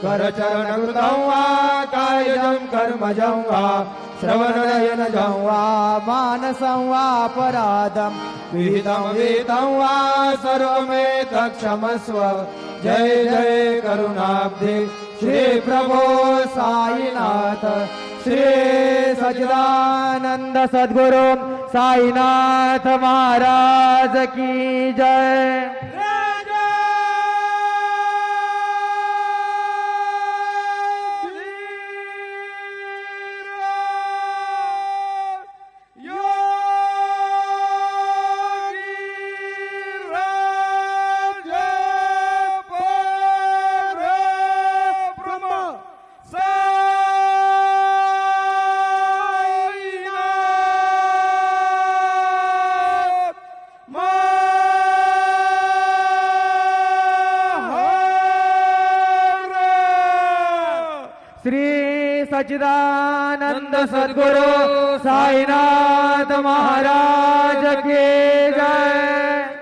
करचरण कृतं वा कायजं कर्मजं वा श्रवणनयनजं वा मानसं वा अपराधं विहितं विहितं वा सर्वमेतत्क्षमस्व। जय जय करुणाब्धे श्री प्रभो साईनाथ। श्री सच्चिदानंद सद्गुरु साईनाथ महाराज की जय। श्री सच्चिदानंद सद्गुरु साईनाथ महाराज की जय।